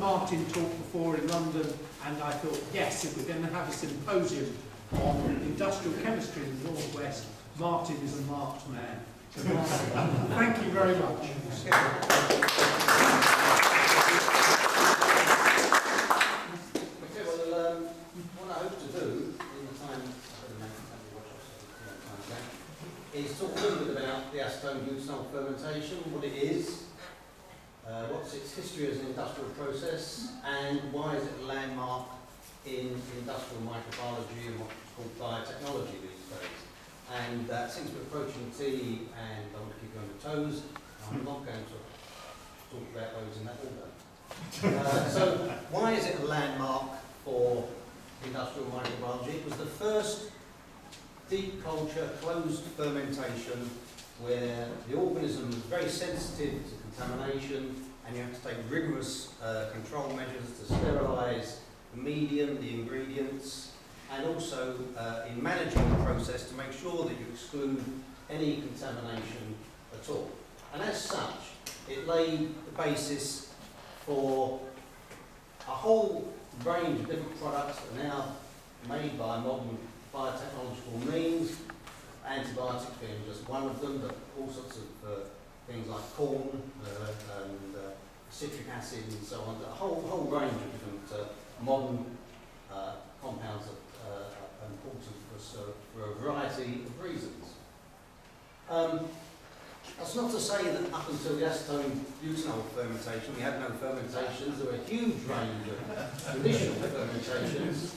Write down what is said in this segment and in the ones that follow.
Martin talked before in London, and I thought, yes, if we're going to have a symposium on industrial chemistry in the Northwest, Martin is a marked man. So Martin, thank you very much. Okay, well, what I hope to do in the time is talk a little bit about the acetone-butanol fermentation, what it is, what's its history as an industrial process, and why is it a landmark in industrial microbiology and what's called biotechnology these days. And since we're approaching tea and I want to keep you on your toes, I'm not going to talk about those in that order. So why is it a landmark for industrial microbiology? It was the first deep culture closed fermentation where the organism is very sensitive to contamination and you have to take rigorous control measures to sterilise the medium, the ingredients, and also in managing the process to make sure that you exclude any contamination at all. And as such, it laid the basis for a whole range of different products that are now made by modern biotechnological means, antibiotics being just one of them, but all sorts of things like corn and citric acid and so on, a whole range of different modern compounds that are important for a variety of reasons. That's not to say that up until the acetone-butanol fermentation, we had no fermentations. There were a huge range of traditional fermentations,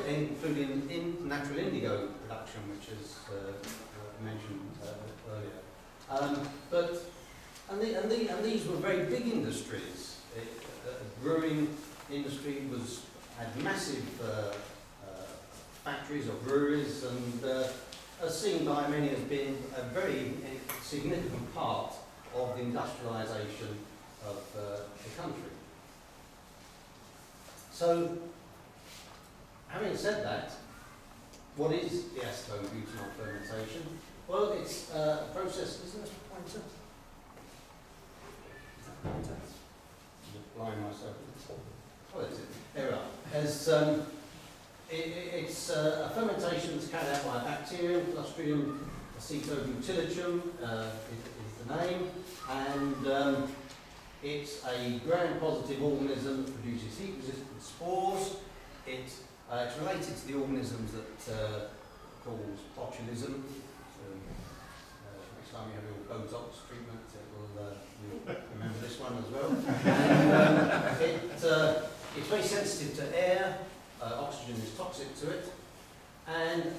including in natural indigo production, which is mentioned earlier. And these were very big industries. Brewing industry had massive factories or breweries, and are seen by many as being a very significant part of the industrialisation of the country. So, having said that, what is the acetone-butanol fermentation? Well, it's a process, isn't it, pointer? Is that pointer? I'm just blind myself. Oh, that's it. There we are. It's a fermentation that's carried out by a bacterium, Clostridium acetobutylicium is the name, and it's a gram-positive organism that produces heat-resistant spores. It's related to the organisms that cause botulism. So, next time you have your Botox treatment, you'll remember this one as well. And, it's very sensitive to air. Oxygen is toxic to it, and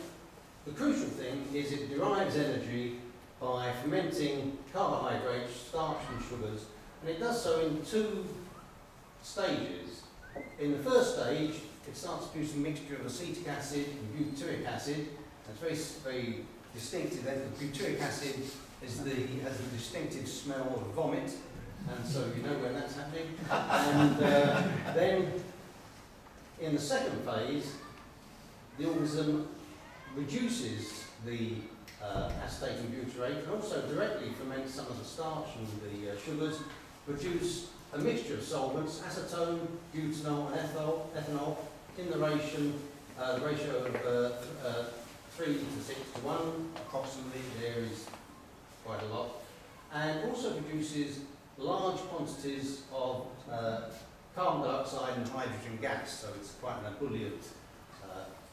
the crucial thing is it derives energy by fermenting carbohydrates, starch and sugars, and it does so in two stages. In the first stage, it starts producing a mixture of acetic acid and butyric acid. It's very, very distinctive. Then the butyric acid has a distinctive smell of vomit, and so you know when that's happening. And then in the second phase, the organism reduces the acetate and butyrate and also directly ferments some of the starch and the sugars, produce a mixture of solvents, acetone, butanol and ethanol in the ratio of 3 to 6 to 1 approximately. It varies quite a lot, and also produces large quantities of carbon dioxide and hydrogen gas, so it's quite an ebullient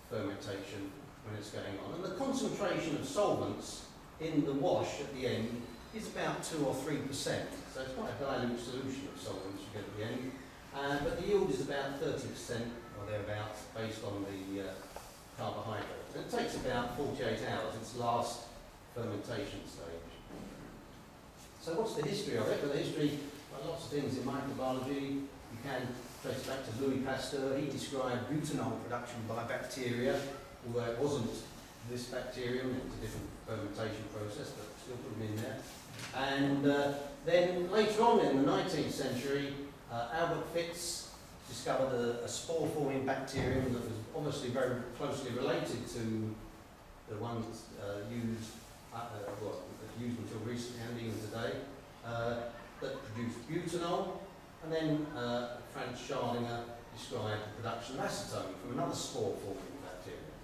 fermentation when it's going on. And the concentration of solvents in the wash at the end is about 2 or 3%, so it's quite a dilute solution of solvents you get at the end. But the yield is about 30% or thereabouts based on the carbohydrates. And it takes about 48 hours, its last fermentation stage. So what's the history of it? Well, the history, well, lots of things in microbiology. You can trace back to Louis Pasteur. He described butanol production by bacteria, although it wasn't this bacterium, it was a different fermentation process, but still put them in there. And then later on in the 19th century, Albert Fitz discovered a spore-forming bacterium that was obviously very closely related to the ones used until recently and even today, that produced butanol, and then Franz Schardinger described the production of acetone from another spore-forming bacteria.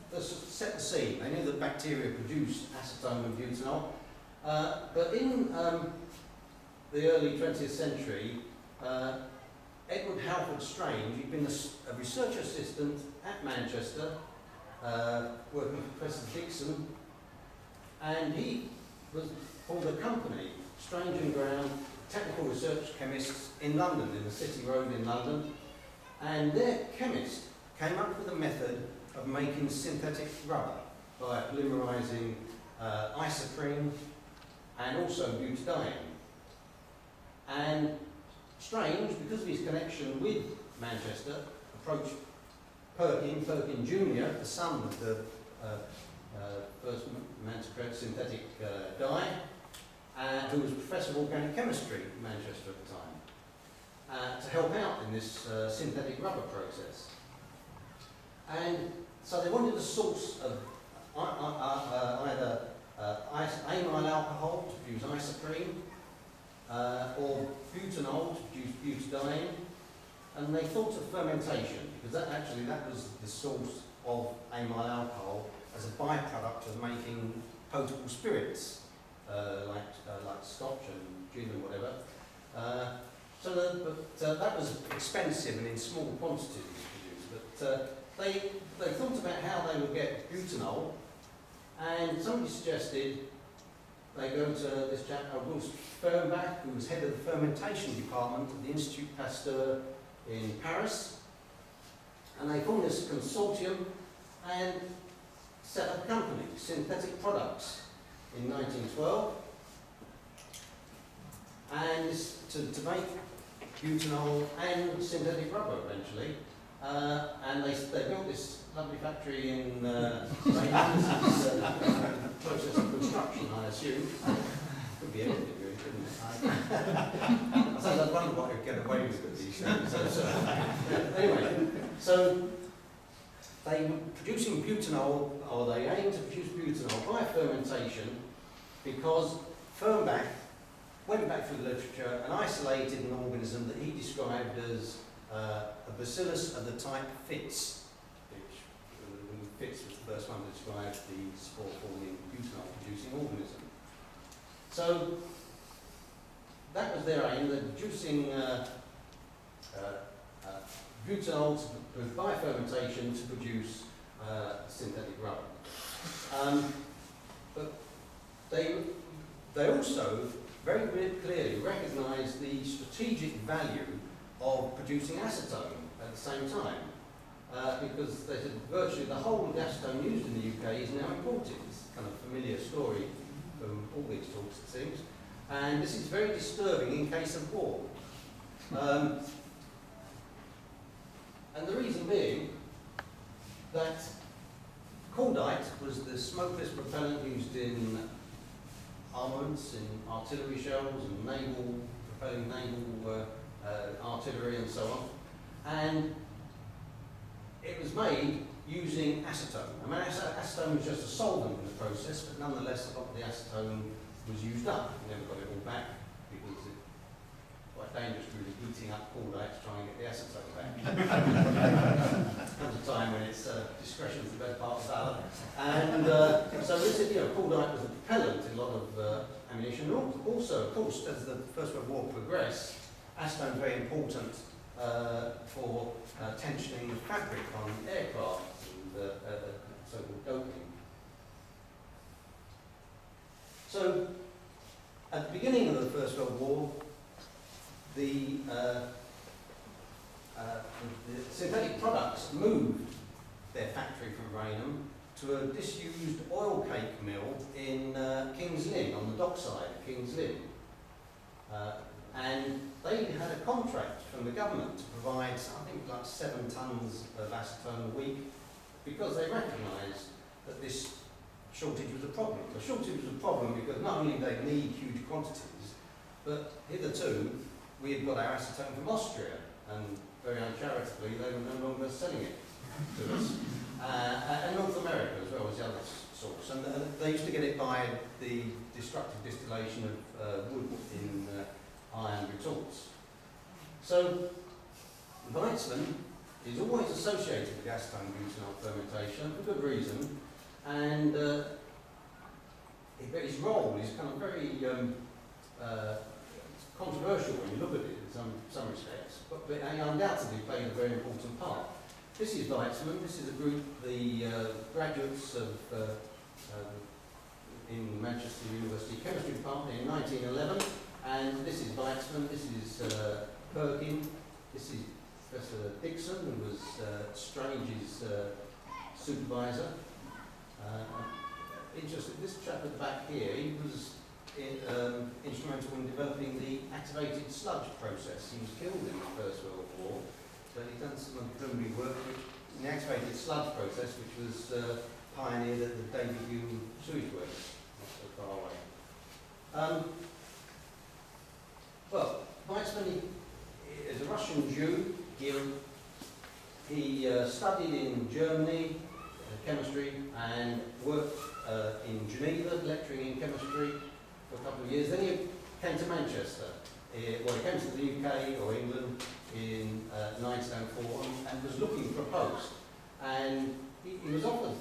They set the scene. They knew that bacteria produced acetone and butanol, but in the early 20th century, Edward Halford Strange, he'd been a research assistant at Manchester, working with Professor Dixon, and he was for the company, Strange and Brown, technical research chemists in London, in the City Road in London, and their chemist came up with a method of making synthetic rubber by polymerizing isoprene and also butadiene. And Strange, because of his connection with Manchester, approached Perkin Jr., the son of the first man to create synthetic dye, who was Professor of Organic Chemistry at Manchester at the time, to help out in this synthetic rubber process. And so they wanted a source of either amyl alcohol to produce isoprene, or butanol to produce butadiene, and they thought of fermentation, because that was the source of amyl alcohol as a byproduct of making potable spirits, like scotch and gin and whatever. That was expensive and in small quantities produced, but they thought about how they would get butanol, and somebody suggested they go to this chap, Auguste Fernbach, who was head of the fermentation department at the Institut Pasteur in Paris, and they formed this consortium and set up a company, Synthetic Products, in 1912, and to make butanol and synthetic rubber eventually. And they built this lovely factory in process of construction, I assume. Could be anything really, couldn't it? I wonder what they'd get away with these things. Anyway, so they were producing butanol, or they aimed to produce butanol by fermentation, because Fernbach went back through the literature and isolated an organism that he described as a bacillus of the type Fitz, which Fitz was the first one to describe the spore-forming butanol-producing organism. So that was their aim, they're producing butanol by fermentation to produce synthetic rubber. But they also very clearly recognised the strategic value of producing acetone at the same time, because they said virtually the whole of the acetone used in the UK is now imported. It's kind of a familiar story from all these talks, it seems, and this is very disturbing in case of war. And the reason being that cordite was the smokeless propellant used in armaments, in artillery shells, and propelling naval artillery and so on. And it was made using acetone. I mean, acetone was just a solvent in the process, but nonetheless a lot of the acetone was used up. We never got it all back, because it's quite dangerous really heating up cordite to try and get the acetone back. Comes a time when it's discretion is the better part of valor. And so this is, cordite was a propellant in a lot of ammunition. Also, of course, as the First World War progressed, acetone is very important for tensioning the fabric on aircraft and so-called doping. So, at the beginning of the First World War, the synthetic products moved their factory from Rainham to a disused oil cake mill in King's Lynn, on the dockside of King's Lynn. And they had a contract from the government to provide, I think, like 7 tons of acetone a week, because they recognised that this shortage was a problem. The shortage was a problem because not only did they need huge quantities, but hitherto we had got our acetone from Austria, and very uncharitably they were no longer selling it to us. And North America as well was the other source, and they used to get it by the destructive distillation of wood in iron retorts. So Weitzman is always associated with acetone-butanol fermentation for good reason, and his role is kind of very controversial when you look at it in some respects, but he undoubtedly played a very important part. This is Weitzman. This is a group, the graduates of in Manchester University Chemistry Department in 1911, and this is Weitzman. This is Perkin. This is Professor Dixon, who was Strange's supervisor. Interesting, this chap at the back here, he was instrumental in developing the activated sludge process. He was killed in the First World War, but he'd done some preliminary work in the activated sludge process, which was pioneered at the David Hume sewage works, not so far away. Well, Weitzman is a Russian Jew. He studied in Germany, chemistry, and worked in Geneva, lecturing in chemistry for a couple of years. Then he came to Manchester. He came to the UK or England in 1904 and was looking for a post. And he was offered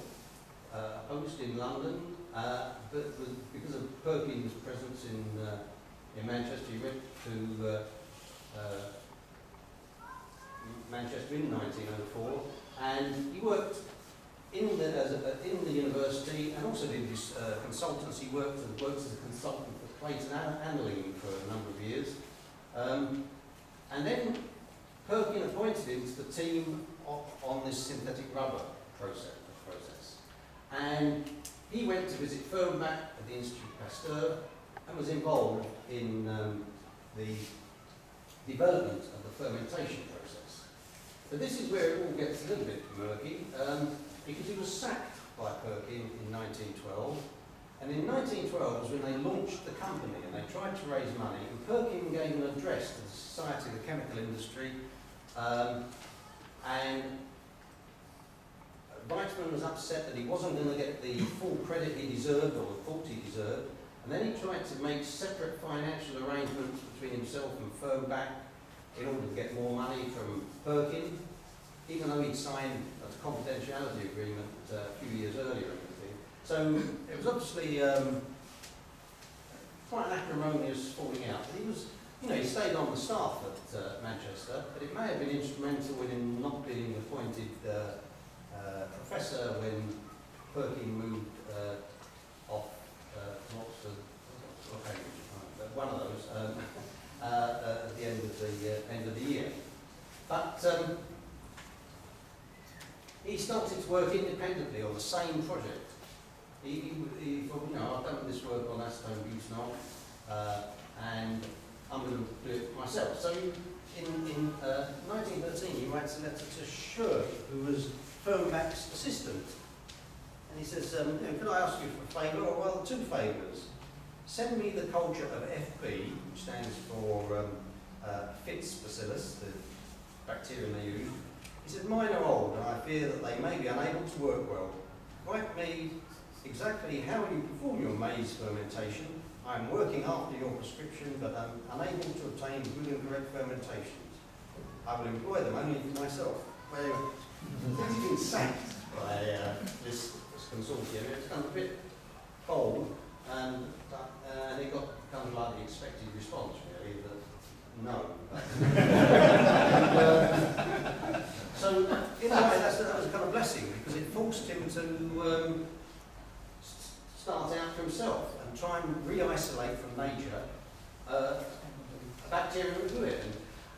a post in London, but because of Perkin's presence in Manchester, he went to Manchester in 1904, and he worked in the university and also did this consultancy work. Worked as a consultant for plate and annealing for a number of years. And then Perkin appointed him to the team on this synthetic rubber process. And he went to visit Fermentation at the Institut Pasteur and was involved in the development of the fermentation process. But this is where it all gets a little bit murky, because he was sacked by Perkin in 1912. And in 1912 was when they launched the company and they tried to raise money. And Perkin gave an address to the Society of the Chemical Industry. And Weitzman was upset that he wasn't going to get the full credit he deserved or thought he deserved. And then he tried to make separate financial arrangements between himself and Fermentation in order to get more money from Perkin, even though he'd signed a confidentiality agreement a few years earlier. So it was obviously quite an acrimonious falling out. But he was, he stayed on the staff at Manchester, but it may have been instrumental in him not being appointed professor when Perkin moved off from Oxford, one of those, at the end of the year. But he started to work independently on the same project. He thought, I've done this work on acetone-butanol, and I'm going to do it myself. So in 1913, he writes a letter to Schur, who was Fermenback's assistant. And he says, could I ask you for a favour? Or, well, two favours. Send me the culture of FB, which stands for Fitz bacillus, the bacterium they use. He said, mine are old, and I fear that they may be unable to work well. Write me exactly how you perform your maize fermentation. I am working after your prescription, but I'm unable to obtain good and correct fermentations. I will employ them only for myself. Well, he's been sacked by this consortium. It's kind of a bit cold, and it got kind of like the expected response, really, that no. So, in a way, that was a kind of blessing, because it forced him to start out for himself and try and re-isolate from nature a bacteria that would do it.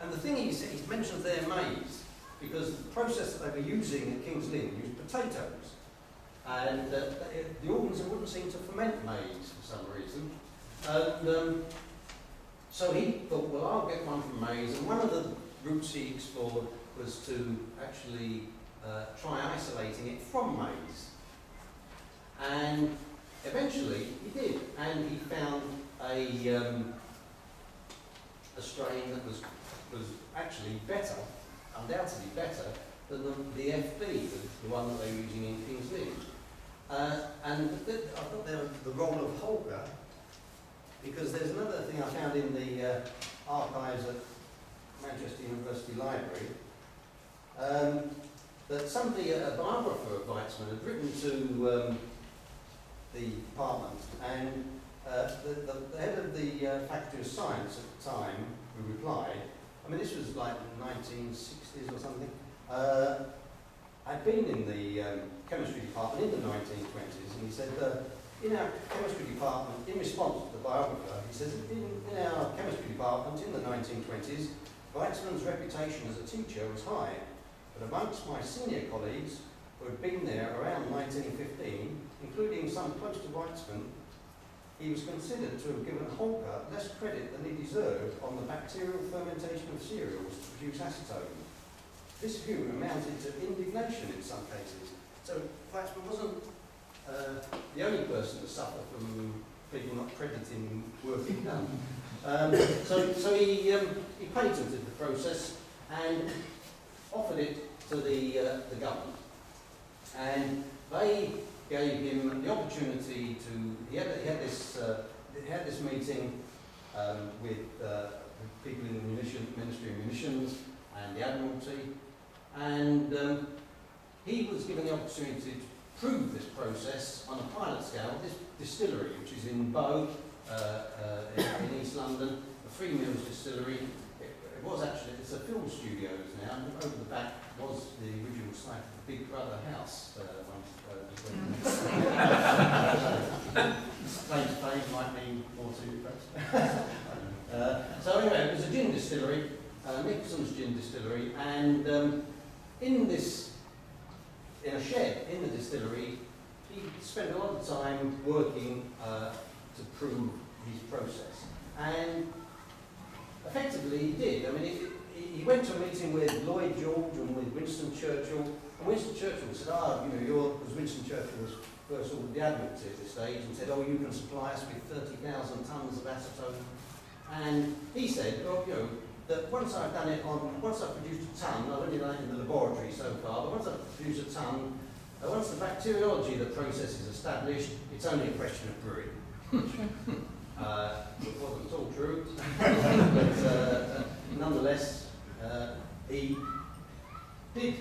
And the thing he mentions there maize, because the process that they were using at King's Lynn used potatoes, and the organism wouldn't seem to ferment maize for some reason. And so he thought, well, I'll get one from maize, and one of the routes he explored was to actually try isolating it from maize. And eventually he did, and he found a strain that was actually better, undoubtedly better, than the FB, the one that they were using in King's Lynn. I've got there the role of Holger, because there's another thing I found in the archives at Manchester University Library, that somebody, a biographer of Weitzman, had written to the department, and the head of the Faculty of Science at the time, who replied, I mean this was like the 1960s or something, I'd been in the chemistry department in the 1920s, and he said, in our chemistry department, in response to the biographer, he says, in our chemistry department in the 1920s, Weitzman's reputation as a teacher was high, but amongst my senior colleagues who had been there around 1915, including some close to Weitzman, he was considered to have given Holger less credit than he deserved on the bacterial fermentation of cereals to produce acetone. This view amounted to indignation in some cases. So Weitzman wasn't the only person to suffer from people not crediting work he'd done. So he patented the process and offered it to the government. And they gave him the opportunity to, he had this meeting with people in the Ministry of Munitions and the Admiralty, and he was given the opportunity to prove this process on a pilot scale. This distillery, which is in Bow, in East London, the Free Mills Distillery, it was actually, it's a film studios now, and over the back was the original site of the Big Brother house. Claim to fame might mean more to you, perhaps. So anyway, it was a gin distillery, Nicholson's Gin Distillery, and in a shed in the distillery, he spent a lot of time working to prove his process. And effectively he did. I mean, he went to a meeting with Lloyd George and with Winston Churchill, and Winston Churchill said, because Winston Churchill was first ordered the Admiralty at this stage, and said, oh, you can supply us with 30,000 tonnes of acetone. And he said, well, that once I've produced a tonne, I've only done it in the laboratory so far, but once I've produced a tonne, once the bacteriology of the process is established, it's only a question of brewing. It wasn't at all true, but nonetheless, he did.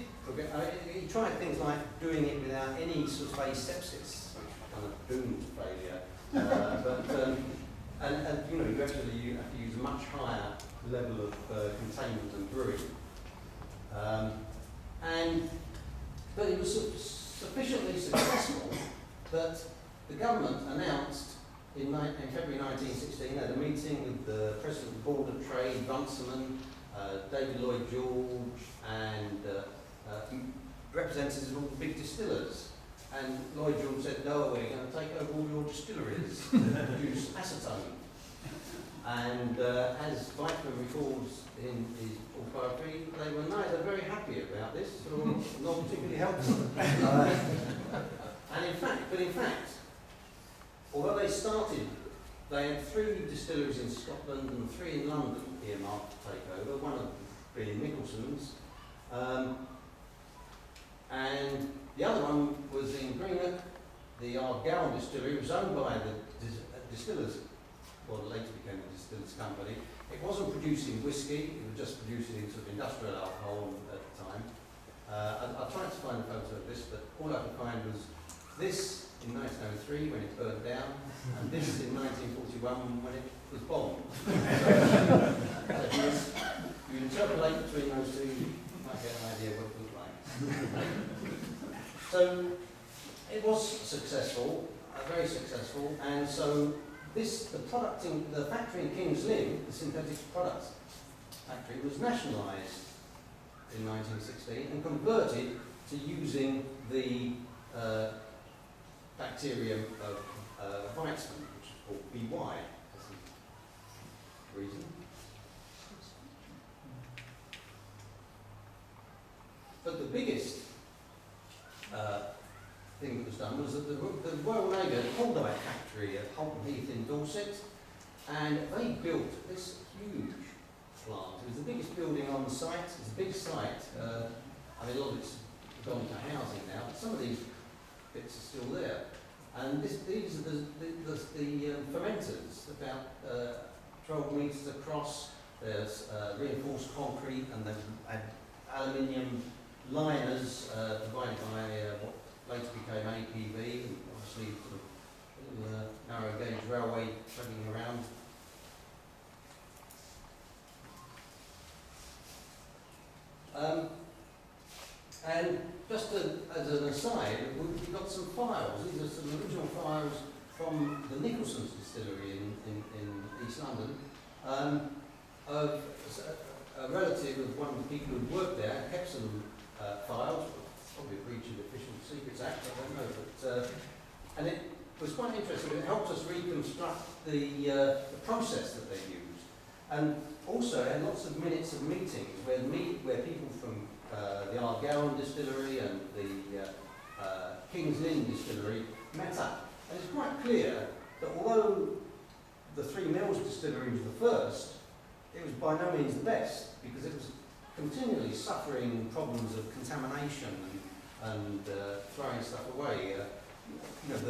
He tried things like doing it without any sort of asepsis, which kind of doomed to failure. You have to use a much higher level of containment and brewing. But it was sufficiently successful that the government announced in February 1916 at a meeting with the President of the Board of Trade, Runciman, David Lloyd George, and representatives of all the big distillers. And Lloyd George said, no, we're going to take over all your distilleries to produce acetone. And as Weitzman recalls in his autobiography, they were neither very happy about this or not particularly helpful. But in fact, although they had 3 distilleries in Scotland and 3 in London earmarked to take over, one of them being Nicholson's, and the other one was in Greenock. The Argyll distillery was owned by the distillers, well, later became the Distillers Company. It wasn't producing whiskey, it was just producing sort of industrial alcohol at the time. I tried to find a photo of this, but all I could find was this in 1903 when it burned down, and this in 1941 when it was bombed. So if you interpolate between those two, you might get an idea what it looked like. So it was successful, very successful, and so the factory in King's Lynn, the synthetic products factory, was nationalised in 1916 and converted to using the bacterium of Weitzman, which is called BY, as the reason. But the biggest thing that was done was that the Royal Navy had a Holdite factory at Holton Heath in Dorset, and they built this huge plant. It was the biggest building on the site. It's a big site. I mean, a lot of it's gone to housing now, but some of these bits are still there. And these are the fermenters, about 12 metres across. There's reinforced concrete and then aluminium liners provided by what later became APV, and obviously sort of little narrow gauge railway plugging around. And just as an aside, we've got some files. These are some original files from the Nicholson's distillery in East London, of a relative of one of the people who worked there, kept some files, probably a breach of the Official Secrets Act, I don't know, but and it was quite interesting. It helped us reconstruct the process that they used, and also had lots of minutes of meetings where people from the Argyle distillery and the King's Lynn distillery met up. And it's quite clear that although the Three Mills distillery was the first, it was by no means the best, because it was continually suffering problems of contamination and throwing stuff away. You know,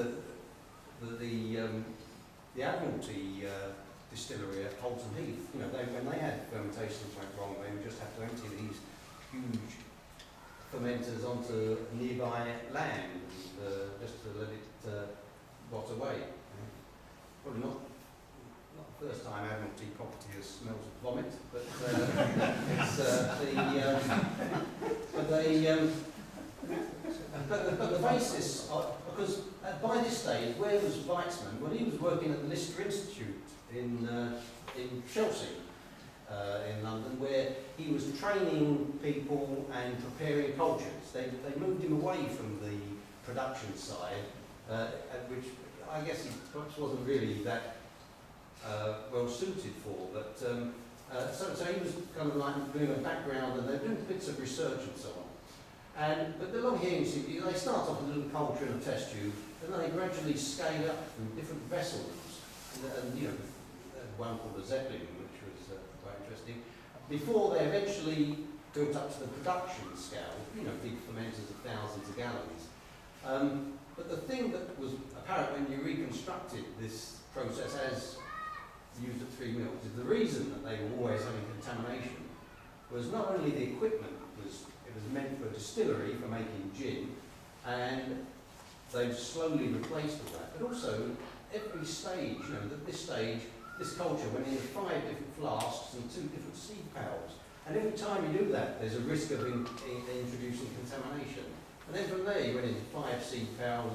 the Admiralty distillery at Holton Heath, you know, when they had fermentations went wrong, they would just have to empty these huge fermenters onto nearby land just to let it rot away. Probably not the first time Admiralty property has smelled of vomit, but but the basis, because by this stage, where was Weitzman? Well, he was working at the Lister Institute in Chelsea, in London, where he was training people and preparing cultures. They moved him away from the production side, which I guess he perhaps wasn't really that well suited for. But so he was kind of like doing a background, and they're doing bits of research and so on. But the long here, you see, they start off with a little culture in a test tube, and then they gradually scale up through different vessels. And you know, one called the Zeppelin, which was quite interesting, before they eventually built up to the production scale, you know, big fermenters of thousands of gallons. But the thing that was apparent when you reconstructed this process as used at Three Mills is the reason that they were always having contamination was not only the equipment, it was meant for a distillery for making gin, and they've slowly replaced all that, but also every stage, you know, at this stage, this culture went into 5 different flasks and 2 different seed pails. And every time you do that, there's a risk of introducing contamination. And then from there, you went into 5 seed pails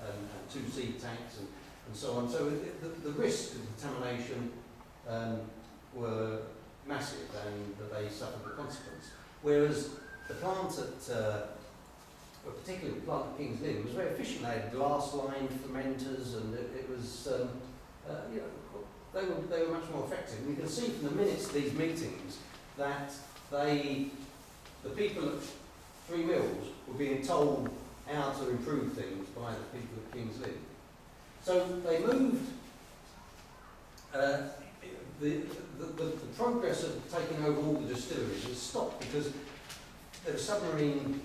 and 2 seed tanks and so on. So the risks of contamination were massive, and they suffered the consequence. Whereas the plant at, particularly the plant at King's Lynn, was very efficient. They had glass-lined fermenters, and it was, you know, they were much more effective. And you can see from the minutes of these meetings that the people at Three Mills were being told how to improve things by the people at King's Lynn. So they moved. The progress of taking over all the distilleries was stopped because there was submarine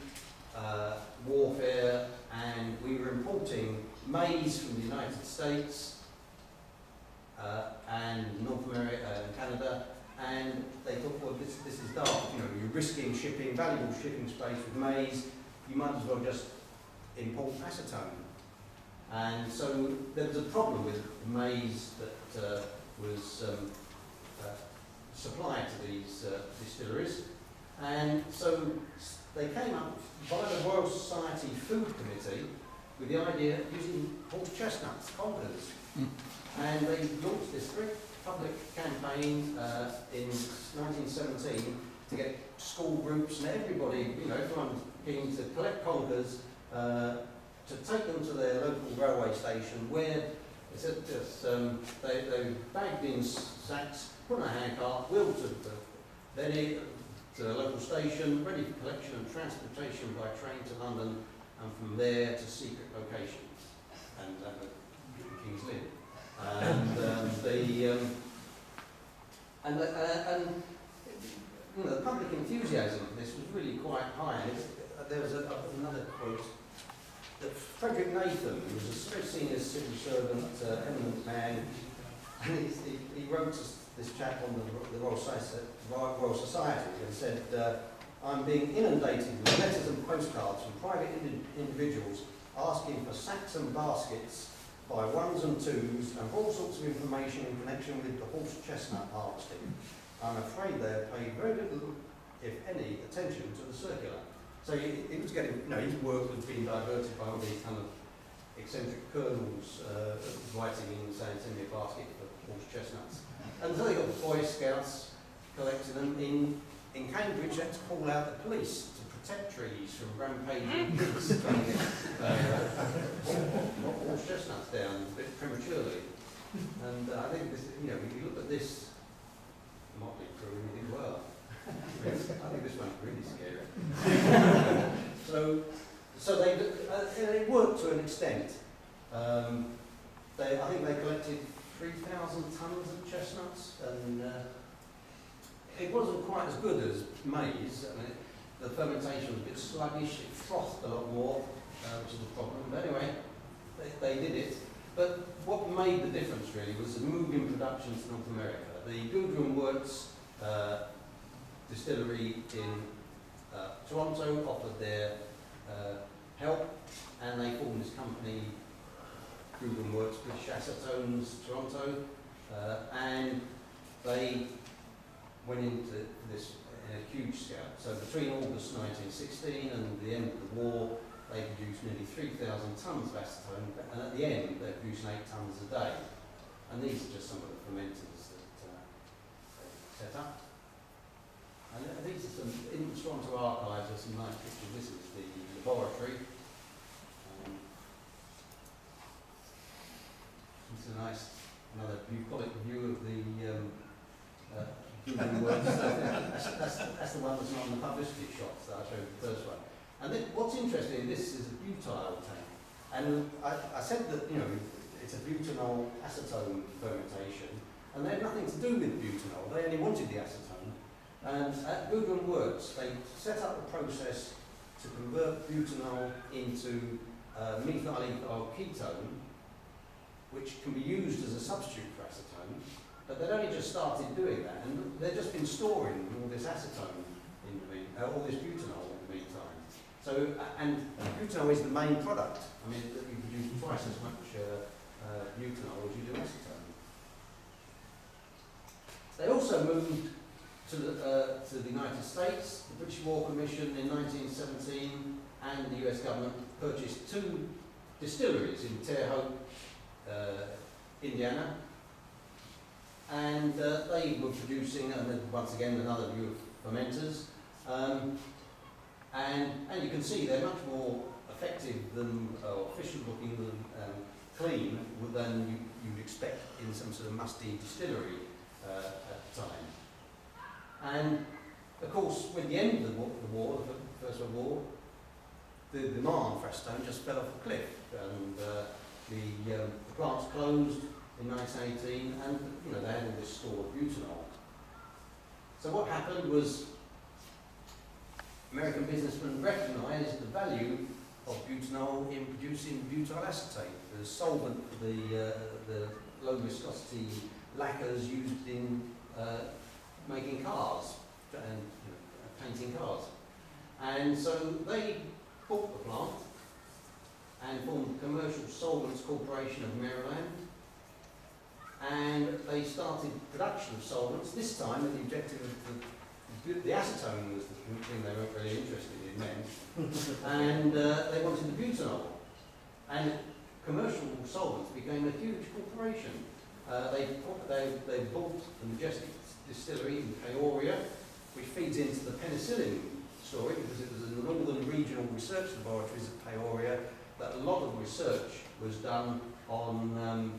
warfare, and we were importing maize from the United States and North America and Canada, and they thought, well, this is daft. You know, you're risking shipping, valuable shipping space with maize. You might as well just import acetone. And so there was a problem with maize that was supplied to these distilleries, and so they came up by the Royal Society Food Committee with the idea of using horse chestnuts, conkers. And they launched this very public campaign in 1917 to get school groups and everybody, you know, everyone keen to collect conkers, to take them to their local railway station, where they said they bagged in sacks, put in a handcart, wheeled to the local station, ready for collection and transportation by train to London, and from there to secret locations, and King's Lynn. And you know, the public enthusiasm for this was really quite high. There was another quote that Frederick Nathan was a very senior civil servant, eminent man, and he wrote to this chap on the Royal Society and said, I'm being inundated with letters and postcards from private individuals asking for sacks and baskets by ones and twos and all sorts of information in connection with the horse chestnut harvesting. I'm afraid they have paid very little, if any, attention to the circular. So he was getting, his work was being diverted by all these kind of eccentric colonels writing in saying, send me a basket for horse chestnuts. And so they got the Boy Scouts collecting them in Cambridge. They had to call out the police to protect trees from rampaging pigs trying horse chestnuts down a bit prematurely. And I think this, if you look at this motley crew, we did well. I think this one's really scary. So they worked to an extent. I think they collected 3,000 tonnes of chestnuts, and it wasn't quite as good as maize. I mean, the fermentation was a bit sluggish, it frothed a lot more, which is a problem. But anyway, they did it. But what made the difference really was the move in production to North America. The Goodwin Works distillery in Toronto offered their help, and they formed this company, Goodwin Works, British Acetones, Toronto, and they went into this in a huge scale. So between August 1916 and the end of the war, they produced nearly 3,000 tonnes of acetone, and at the end they're producing 8 tonnes a day. And these are just some of the fermenters that they set up. And these are some, in the Toronto archives, are some nice pictures. This is the laboratory. It's a nice, another bucolic view of the Goodwin Works. That's the one that's not in the publicity shots that I showed the first one. And then what's interesting, this is a butyl tank. And I said that, it's a butanol acetone fermentation, and they had nothing to do with butanol, they only wanted the acetone. And at Goodwin Works, they set up a process to convert butanol into methyl ethyl ketone, which can be used as a substitute for acetone, but they'd only just started doing that, and they'd just been storing all this acetone in the all this butanol in the meantime. So, and butanol is the main product. I mean, you produce twice as much butanol as you do acetone. They also moved to the United States. The British War Commission in 1917 and the US government purchased 2 distilleries in Terre Haute, Indiana, and they were producing, and once again another view of fermenters, and you can see they're much more effective than, or efficient looking than clean than you'd expect in some sort of musty distillery at the time. And of course, with the end of the war, the First World War, the demand for acetone just fell off a cliff, and the plants closed in 1918, and they had all this stored butanol. So what happened was American businessmen recognised the value of butanol in producing butyl acetate, the solvent for the low viscosity lacquers used in making cars and painting cars. And so they bought the plant and formed the Commercial Solvents Corporation of Maryland, and they started production of solvents, this time with the objective of the acetone was the thing they weren't really interested in then, and they wanted the butanol. And Commercial Solvents became a huge corporation. They bought the Majestic Distillery in Peoria, which feeds into the penicillin story, because it was in the Northern Regional Research Laboratories at Peoria that a lot of research was done on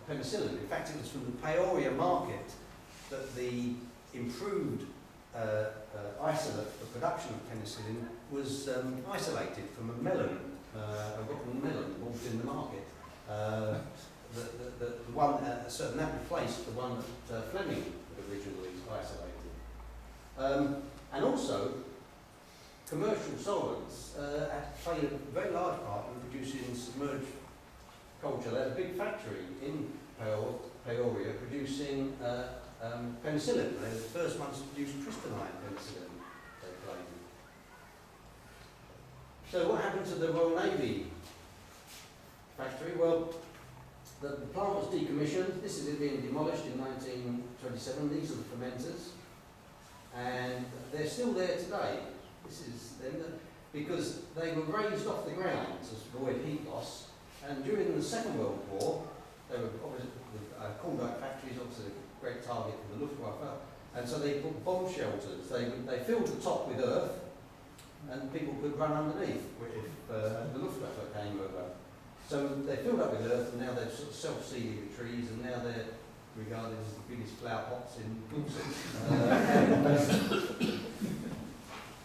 penicillin. In fact, it was from the Peoria market that the improved isolate for production of penicillin was isolated from a melon, a rotten melon bought in the market. The one, so that replaced the one that Fleming had originally isolated. And also, commercial solvents played a very large part in producing submerged culture. They had a big factory in Peoria producing penicillin. They were the first ones to produce crystalline penicillin, they claimed. So what happened to the Royal Navy factory? Well, the plant was decommissioned. This is it being demolished in 1927. These are the fermenters. And they're still there today. This is them, because they were raised off the ground to avoid heat loss. And during the Second World War, they were obviously Kornberg factories, obviously a great target for the Luftwaffe. And so they put bomb shelters. They filled the top with earth, and people could run underneath if the Luftwaffe came over. So they filled up with earth, and now they're sort of self-seeding the trees, and now they're regarded as the biggest flower pots in Wilson.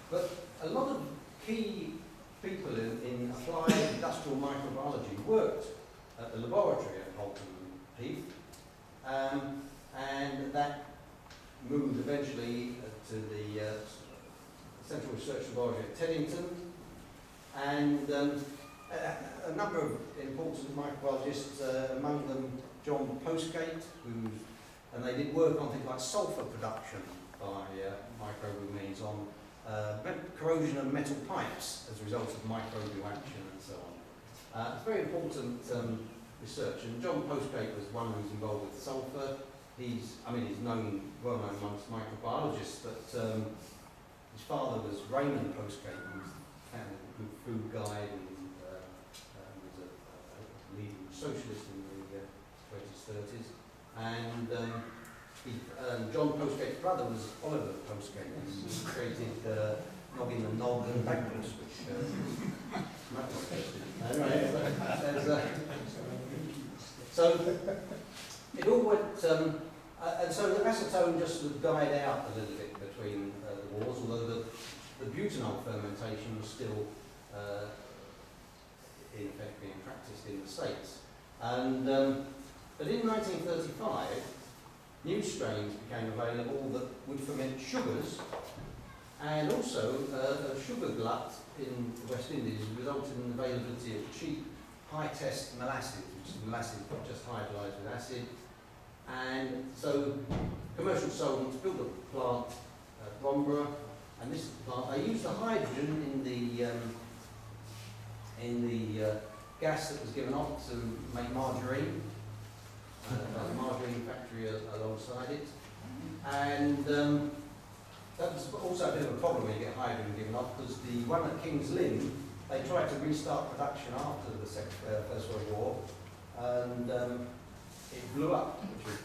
But a lot of key people in applied industrial microbiology worked at the laboratory at Holton Heath, and that moved eventually to the Central Research Laboratory at Teddington, and a number of important microbiologists, among them John Postgate, and they did work on things like sulphur production by microbial means, on corrosion of metal pipes as a result of microbial action and so on. It's very important research, and John Postgate was one who was involved with sulphur. He's well known amongst microbiologists, but his father was Raymond Postgate, who was a food guide and was a leading socialist in the 20s, 30s. And John Postgate's brother was Oliver Postgate, who created Noggin and Nog and Backwards, which so it all went, and so the acetone just sort of died out a little bit between the wars, although the butanol fermentation was still in effect being practiced in the States. And but in 1935, new strains became available that would ferment sugars, and also a sugar glut in the West Indies resulted in the availability of cheap, high-test molasses, which is molasses not just hydrolyzed with acid. And so commercial solvents built a plant at Bromborough, and this is the plant. They used the hydrogen in the gas that was given off to make margarine. A margarine factory alongside it, and that was also a bit of a problem when you get hydrogen given off, because the one at King's Lynn, they tried to restart production after the First World War, and it blew up, which was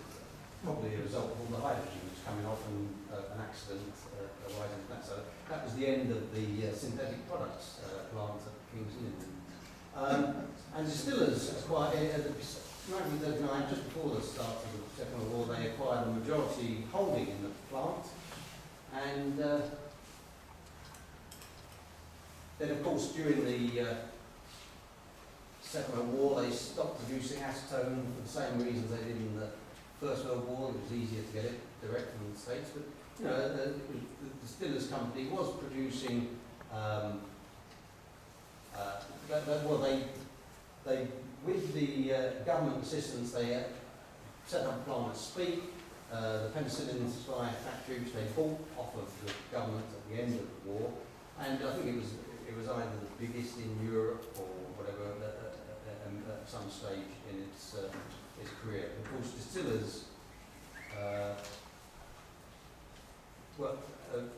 probably a result of all the hydrogen that was coming off and an accident arising from that. So that was the end of the synthetic products plant at King's Lynn. And distillers acquired 1939, just before the start of the Second World War, they acquired a majority holding in the plant, and then of course during the Second World War they stopped producing acetone for the same reasons they did in the First World War. It was easier to get it direct from the States, but you know, the distillers company was producing they with the government assistance, they set up a plant at Speke, the penicillin supply factory, which they bought off of the government at the end of the war, and I think it was either the biggest in Europe or whatever at some stage in its career. Of course, distillers,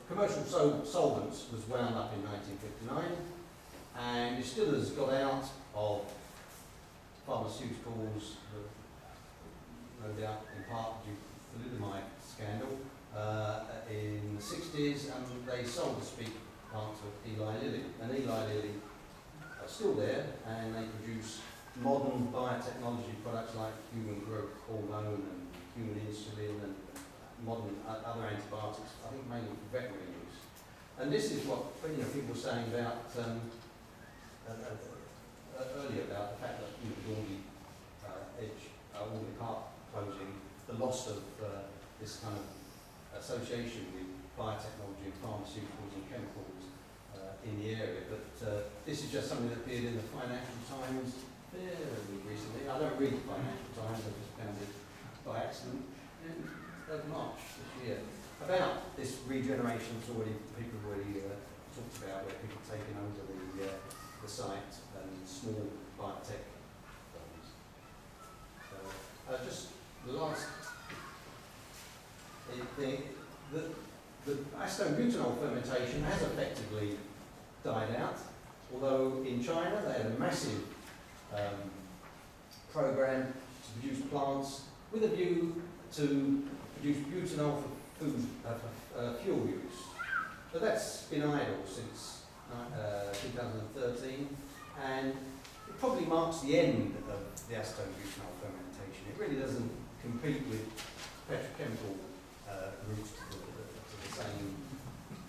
commercial solvents was wound up in 1959, and distillers got out of pharmaceuticals, no doubt in part due to the thalidomide scandal, in the 60s, and they sold the Speke plant to Eli Lilly. And Eli Lilly are still there, and they produce modern biotechnology products like human growth hormone and human insulin and modern other antibiotics, I think mainly for veterinary use. And this is what people were saying about earlier about the fact that with all the park closing, the loss of this kind of association with biotechnology and pharmaceuticals and chemicals in the area. But this is just something that appeared in the Financial Times fairly recently. I don't read the Financial Times, I just found it by accident in March this year. About this regeneration that's already, people already talked about, where people taking over the site and small biotech firms. So, just the last, the acetone-butanol fermentation has effectively died out, although in China they had a massive program to produce plants with a view to produce butanol for food, fuel use. But that's been idle since 2013, and it probably marks the end of the acetone-butanol fermentation. It really doesn't compete with petrochemical routes to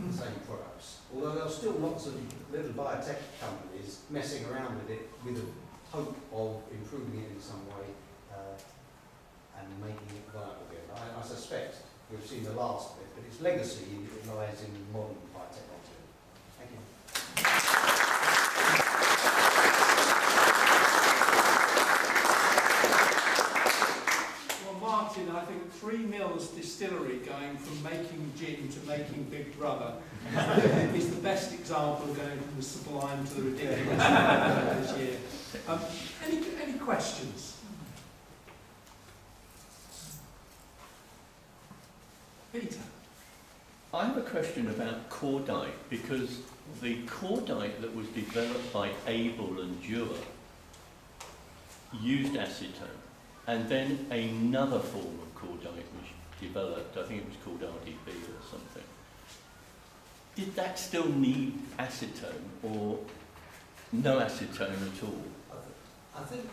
the same products. Although there are still lots of little biotech companies messing around with it with the hope of improving it in some way and making it viable again. I suspect we've seen the last of it, but its legacy lies in modern biotechnology. Thank you. Well, Martin, I think 3 Mills distillery going from making gin to making Big Brother is the best example of going from the sublime to the ridiculous this year. Any questions? Peter. I have a question about cordite, because the cordite that was developed by Abel and Dewar used acetone, and then another form of cordite was developed, I think it was called RDB or something. Did that still need acetone, or no acetone at all? I think,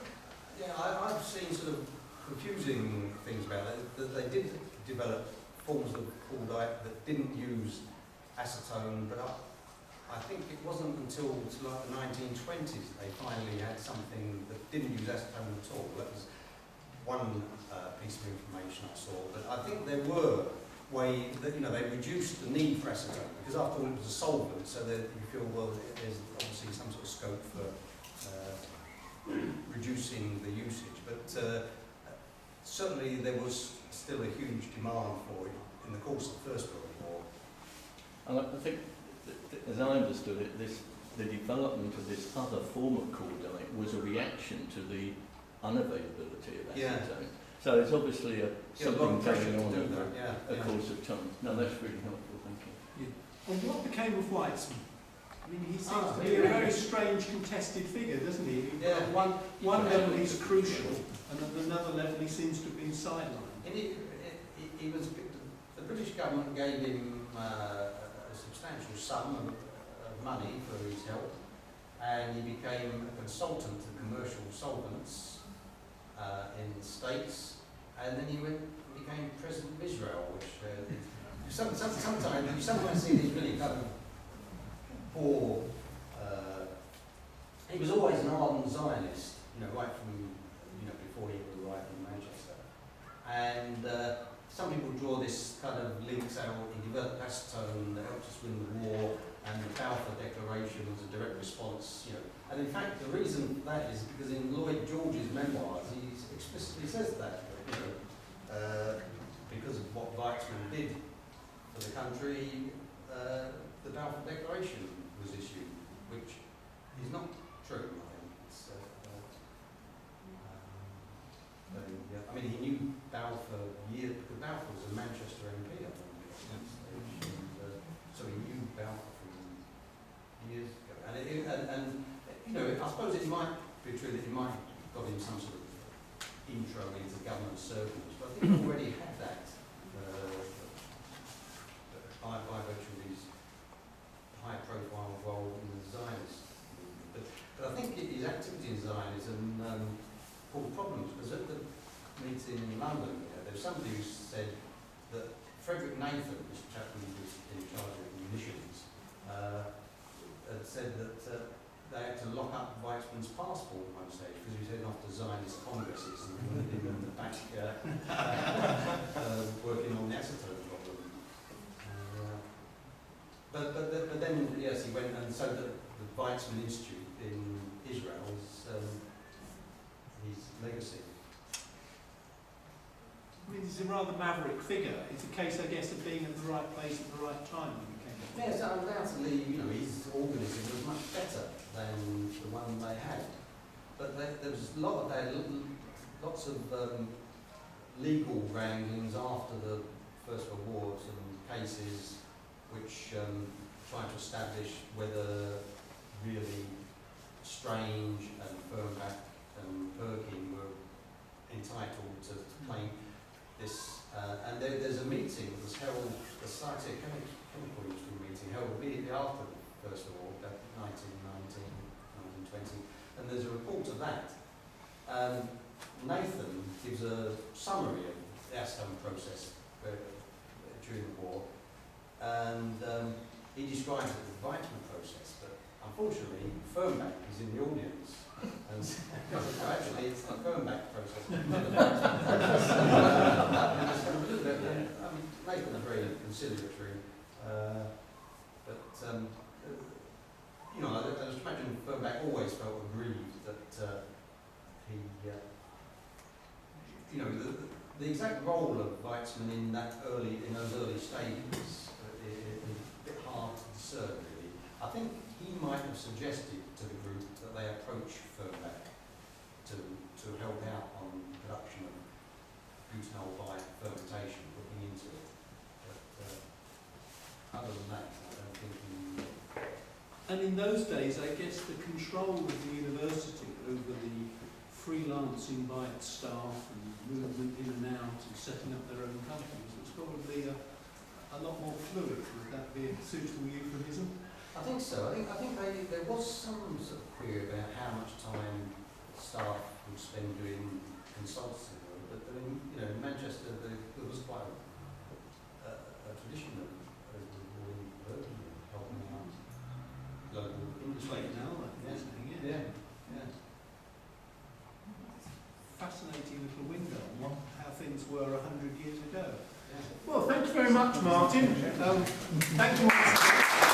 yeah, I've seen sort of confusing things about it, that they did develop forms of cordite that didn't use acetone, but I think it wasn't until like the 1920s that they finally had something that didn't use acetone at all. That was one piece of information I saw. But I think there were ways that, they reduced the need for acetone, because after all it was a solvent, so that you feel, well, there's obviously some sort of scope for reducing the usage. But certainly there was still a huge demand for it in the course of the First World War. And I think, as I understood it, the development of this other form of cordite was a reaction to the unavailability of acetone. Yeah. So it's obviously something going on over a course of time. No, that's really helpful, thank you. Yeah. And what became of Weitzman? I mean, he seems to be a very strange contested figure, doesn't he? Yeah. At one level he's crucial, and at another level he seems to have been sidelined. And he was, the British government gave him a substantial sum of money for his help, and he became a consultant to commercial solvents in the States, and then he went and became President of Israel, which sometimes you sometimes see these really kind of poor. He was always an ardent Zionist, right from before he arrived in Manchester, and some people draw this kind of links out. He developed acetone that helped us win the war, and the Balfour Declaration was a direct response, And in fact, the reason for that is because in Lloyd George's memoirs, he explicitly says that, because of what Weitzman did for the country, the Balfour Declaration was issued, which is not true, I think. It's, I mean, he knew Balfour years, because Balfour was a Manchester MP, I think, at some stage, and so he knew Balfour from years ago. And I suppose it might be true that he might have got him some sort of intro into government circles, but I think he already had that by virtue of his high-profile role in the Zionist movement. But I think his activity in Zionism caused problems, because at the meeting in London, there was somebody who said that Frederick Nathan, this chap who was in charge of munitions, had said that they had to lock up Weitzman's passport at one stage because he was heading off to Zionist congresses and wanted him in the back working on the acetone problem. But then, yes, he went and Weizmann Institute in Israel is his legacy. I mean, he's a rather maverick figure. It's a case, I guess, of being at the right place at the right time when he came. Yes, undoubtedly, you know, his organism was much better than the one they had. But there was lots of legal wranglings after the First World War, some cases which tried to establish whether really Strange and Fernbach and Perkin were entitled to claim this. And there's a meeting that was held, the Society of Chemical Industry meeting, held immediately after the First World War, 1919, 1920, and there's a report of that. Nathan gives a summary of the acetone process during the war, and he describes it as the Weizmann process, but unfortunately Fernbach is in the audience, and actually it's the Fernbach process. Nathan is very conciliatory, but you know, I just imagine Fernbach always felt aggrieved that he, you know, the exact role of Weizmann in those early stages is a bit hard to discern, really. I think he might have suggested to the group that they approach Fernbach to help out on production of butanol by fermentation, looking into it. But other than that, I don't think he... And in those days, I guess the control of the university over the freelancing by its staff and movement in and out and setting up their own companies was probably a lot more fluid. Would that be a suitable euphemism? I think so. I think there was some sort of query about how much time staff would spend doing consultancy work, but I mean, you know, in Manchester there was quite a tradition of helping out local industry. Yeah. Fascinating little window on how things were 100 years ago. Well, thank you very much, Martin. Thank you.